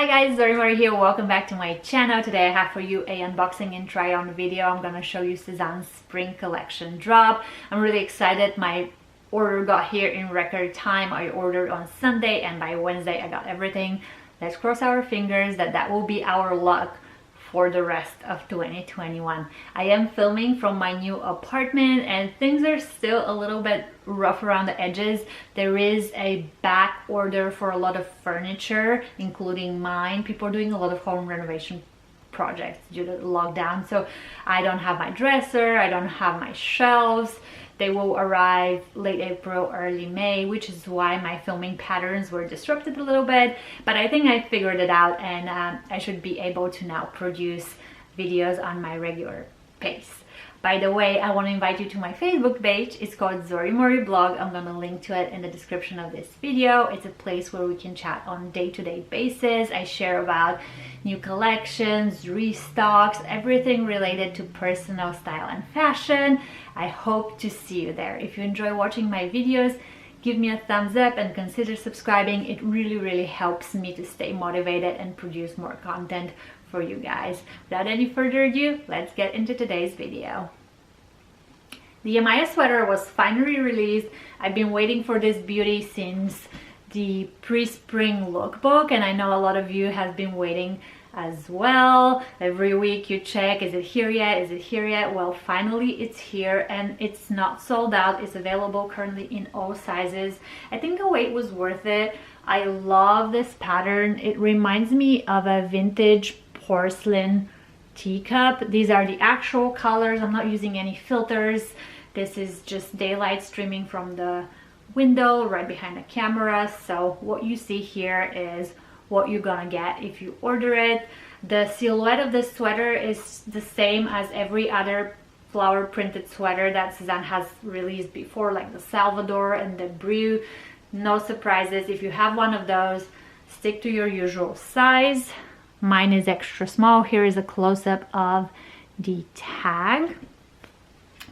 Hi guys, Zorimori here. Welcome back to my channel. Today I have for you a unboxing and try on video. I'm gonna show you Sezane's spring collection drop. I'm really excited. My order got here in record time. I ordered on Sunday and by Wednesday I got everything. Let's cross our fingers that that will be our luck for the rest of 2021. I am filming from my new apartment and things are still a little bit rough around the edges. There is a back order for a lot of furniture, including mine. People are doing a lot of home renovation projects due to the lockdown, so I don't have my dresser, I don't have my shelves. They will arrive late April, early May, which is why my filming patterns were disrupted a little bit, but I think I figured it out and I should be able to now produce videos on my regular pace. By the way, I want to invite you to my Facebook page. It's called Zorimori Blog. I'm going to link to it in the description of this video. It's a place where we can chat on day-to-day basis. I share about new collections, restocks, everything related to personal style and fashion. I hope to see you there. If you enjoy watching my videos, give me a thumbs up and consider subscribing. It really helps me to stay motivated and produce more content for you guys. Without any further ado, let's get into today's video. The Amaya Sweater was finally released. I've been waiting for this beauty since the pre-spring lookbook, and I know a lot of you have been waiting as well. Every week you check, is it here yet? Is it here yet? Well, finally it's here and it's not sold out. It's available currently in all sizes. I think the wait was worth it. I love this pattern. It reminds me of a vintage porcelain teacup. These are the actual colors. I'm not using any filters. This is just daylight streaming from the window right behind the camera. So what you see here is what you're gonna get if you order it. The silhouette of the sweater is the same as every other flower printed sweater that Sezane has released before, like the Salvador and the Brew. No surprises. If you have one of those, stick to your usual size. Mine is extra small. Here is a close-up of the tag.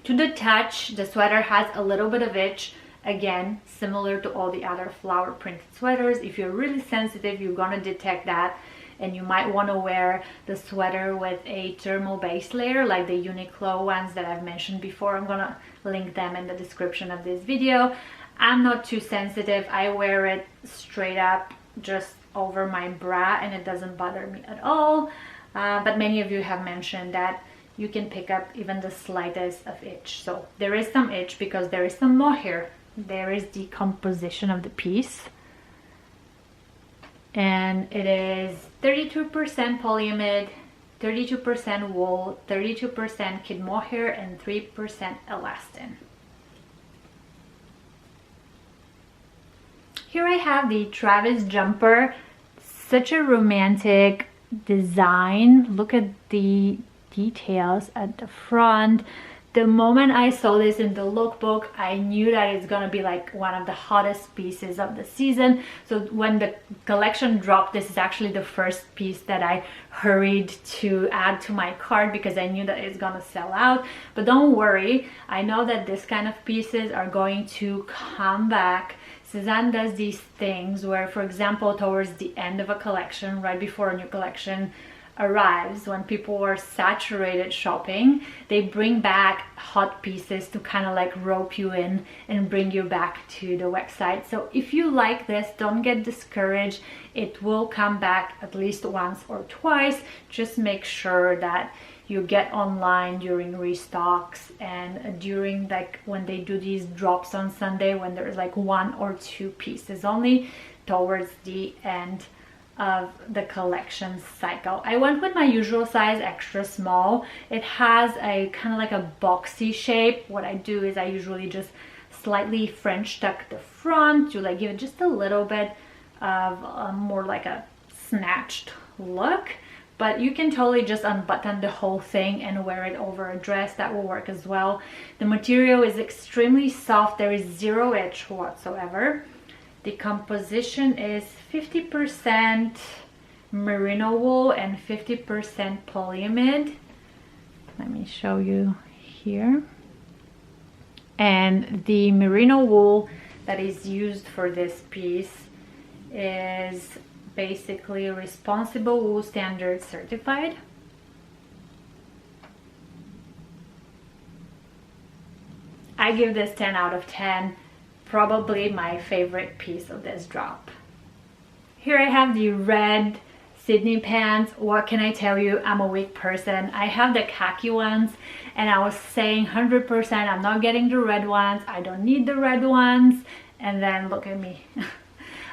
To the touch, the sweater has a little bit of itch. Again, similar to all the other flower printed sweaters. If you're really sensitive, you're gonna detect that, and you might want to wear the sweater with a thermal base layer like the Uniqlo ones that I've mentioned before. I'm gonna link them in the description of this video. I'm not too sensitive. I wear it straight up just over my bra and it doesn't bother me at all, but many of you have mentioned that you can pick up even the slightest of itch. So there is some itch because there is some mohair. There is the composition of the piece, and it is 32% polyamide, 32% wool, 32% kid mohair, and 3% elastin. Here I have the Travis Jumper. Such a romantic design. Look at the details at the front. The moment I saw this in the lookbook, I knew that it's gonna be like one of the hottest pieces of the season. So when the collection dropped, this is actually the first piece that I hurried to add to my cart because I knew that it's gonna sell out. But don't worry, I know that this kind of pieces are going to come back. Sezane does these things where, for example, towards the end of a collection, right before a new collection arrives, when people are saturated shopping, they bring back hot pieces to kind of like rope you in and bring you back to the website. So if you like this, don't get discouraged. It will come back at least once or twice. Just make sure that you get online during restocks and during like when they do these drops on Sunday, when there's like 1 or 2 pieces only towards the end of the collection cycle. I went with my usual size, extra small. It has a kind of like a boxy shape. What I do is I usually just slightly French tuck the front to like give it just a little bit of more like a snatched look. But you can totally just unbutton the whole thing and wear it over a dress. That will work as well. The material is extremely soft. There is zero itch whatsoever. The composition is 50% merino wool and 50% polyamide. Let me show you here. And the merino wool that is used for this piece is basically Responsible Wool Standard certified. I give this 10 out of 10, probably my favorite piece of this drop. Here I have the red Sidney pants. What can I tell you? I'm a weak person. I have the khaki ones and I was saying 100% I'm not getting the red ones. I don't need the red ones. And then look at me.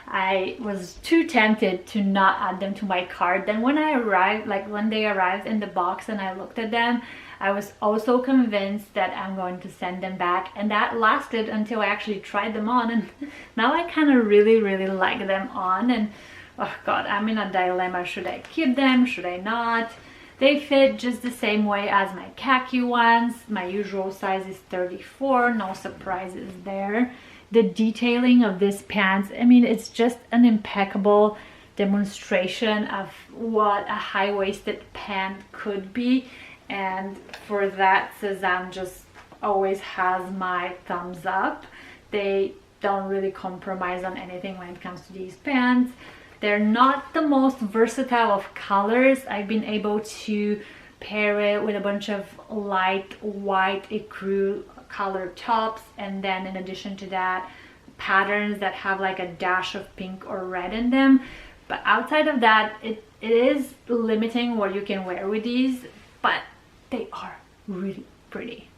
I was too tempted to not add them to my cart. Then when I arrived, like when they arrived in the box and I looked at them, I was also convinced that I'm going to send them back, and that lasted until I actually tried them on, and now I kind of really like them on. And oh god, I'm in a dilemma. Should I keep them? Should I not? They fit just the same way as my khaki ones. My usual size is 34, no surprises there. The detailing of this pants, I mean, it's just an impeccable demonstration of what a high-waisted pant could be. And for that, Sezane just always has my thumbs up. They don't really compromise on anything when it comes to these pants. They're not the most versatile of colors. I've been able to pair it with a bunch of light white J.Crew colored tops, and then in addition to that, patterns that have like a dash of pink or red in them. But outside of that, it is limiting what you can wear with these, but they are really pretty.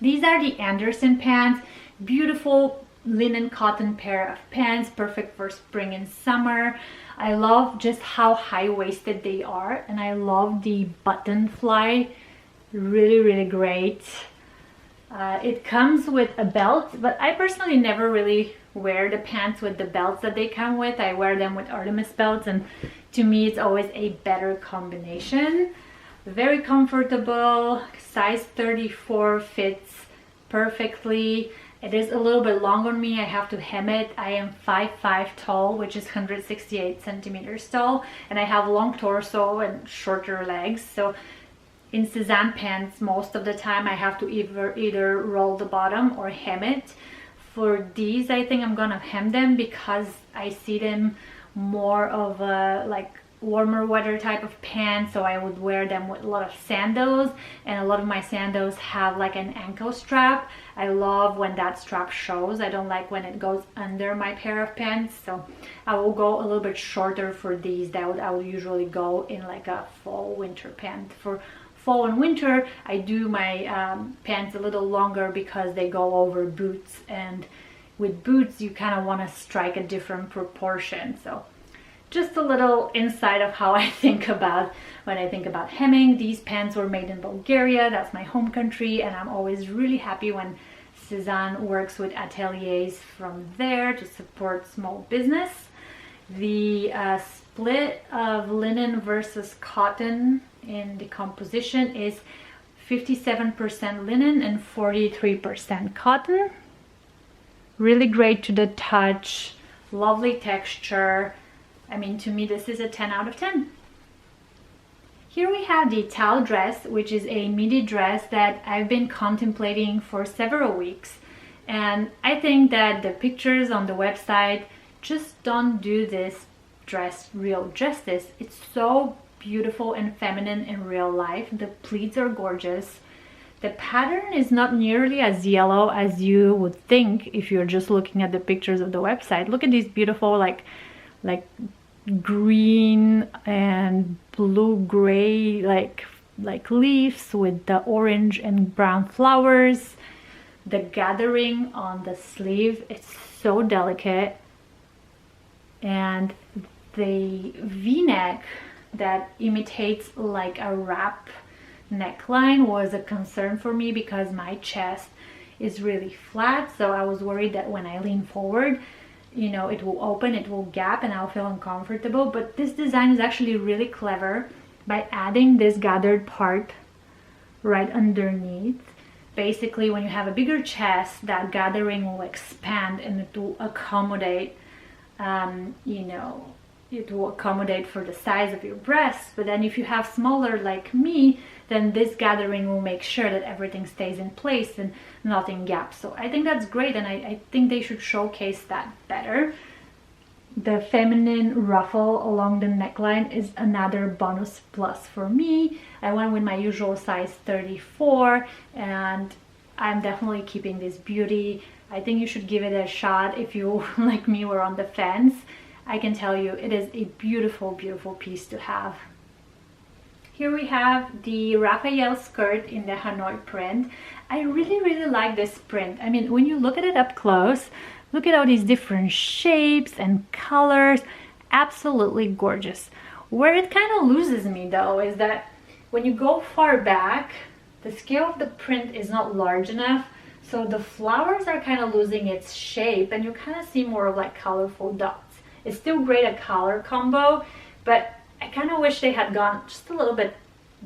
These are the Anderson pants. Beautiful linen cotton pair of pants, perfect for spring and summer. I love just how high-waisted they are, and I love the button fly. Really great. It comes with a belt, but I personally never really wear the pants with the belts that they come with. I wear them with Artemis belts, and to me it's always a better combination. Very comfortable. Size 34 fits perfectly. It is a little bit long on me. I have to hem it. I am 5'5" tall, which is 168 centimeters tall, and I have long torso and shorter legs. So in Sezane pants, most of the time I have to either roll the bottom or hem it. For these, I think I'm gonna hem them because I see them more of a like warmer weather type of pants, so I would wear them with a lot of sandals, and a lot of my sandals have like an ankle strap. I love when that strap shows. I don't like when it goes under my pair of pants, so I will go a little bit shorter for these. I would usually go in like a fall winter pant. For fall and winter, I do my pants a little longer because they go over boots, and with boots you kind of want to strike a different proportion. So just a little insight of how I think about when I think about hemming. These pants were made in Bulgaria. That's my home country, and I'm always really happy when Sezane works with ateliers from there to support small business. The split of linen versus cotton in the composition is 57% linen and 43% cotton. Really great to the touch, lovely texture. I mean, to me, this is a 10 out of 10. Here we have the towel dress, which is a midi dress that I've been contemplating for several weeks. And I think that the pictures on the website just don't do this dress real justice. It's so beautiful and feminine in real life. The pleats are gorgeous. The pattern is not nearly as yellow as you would think if you're just looking at the pictures of the website. Look at these beautiful like green and blue gray like leaves with the orange and brown flowers. The gathering on the sleeve, it's so delicate, and the v-neck that imitates like a wrap neckline was a concern for me because my chest is really flat, so I was worried that when I lean forward, you know, it will open, it will gap, and I'll feel uncomfortable. But this design is actually really clever by adding this gathered part right underneath. Basically, when you have a bigger chest, that gathering will expand and it will accommodate, you know, it will accommodate for the size of your breasts. But then if you have smaller like me, then this gathering will make sure that everything stays in place and nothing gaps. So I think that's great, and I think they should showcase that better. The feminine ruffle along the neckline is another bonus plus for me. I went with my usual size 34, and I'm definitely keeping this beauty. I think you should give it a shot if you, like me, were on the fence. I can tell you it is a beautiful, beautiful piece to have. Here we have the Raphael skirt in the Hanoi print. I really, really like this print. I mean, when you look at it up close, look at all these different shapes and colors. Absolutely gorgeous. Where it kind of loses me though is that when you go far back, the scale of the print is not large enough, so the flowers are kind of losing its shape and you kind of see more of like colorful dots. It's still great a color combo, but I kind of wish they had gone just a little bit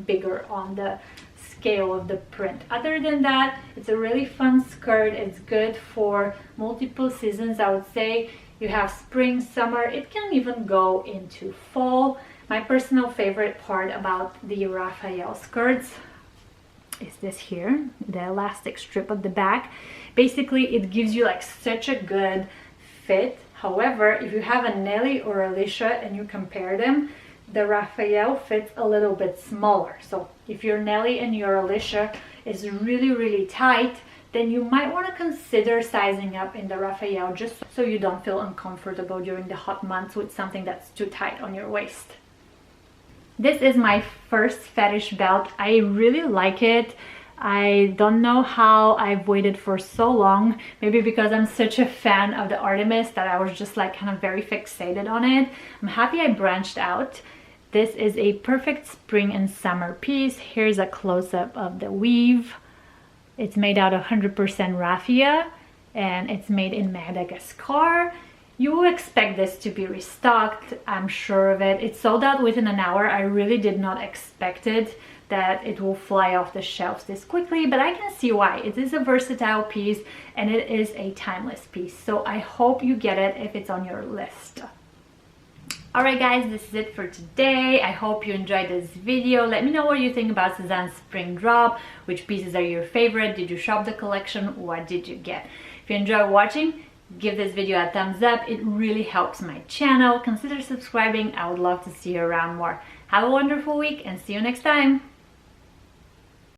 bigger on the scale of the print. Other than that, it's a really fun skirt. It's good for multiple seasons, I would say. You have spring, summer, it can even go into fall. My personal favorite part about the Raphael skirts is this here, the elastic strip at the back. Basically, it gives you like such a good fit. However, if you have a Nelly or Alicia and you compare them, the Raphael fits a little bit smaller. So if your Nelly and your Alicia is really, really tight, then you might want to consider sizing up in the Raphael just so you don't feel uncomfortable during the hot months with something that's too tight on your waist. This is my first Fetish Belt. I really like it. I don't know how I've waited for so long. Maybe because I'm such a fan of the Artemis that I was just like kind of very fixated on it. I'm happy I branched out. This is a perfect spring and summer piece. Here's a close-up of the weave. It's made out of 100% raffia and it's made in Madagascar. You will expect this to be restocked, I'm sure of it. It sold out within an hour. I really did not expect it, that it will fly off the shelves this quickly, but I can see why. It is a versatile piece and it is a timeless piece. So I hope you get it if it's on your list. Alright guys, this is it for today. I hope you enjoyed this video. Let me know what you think about Sezane's spring drop. Which pieces are your favorite? Did you shop the collection? What did you get? If you enjoy watching, give this video a thumbs up. It really helps my channel. Consider subscribing. I would love to see you around more. Have a wonderful week and see you next time.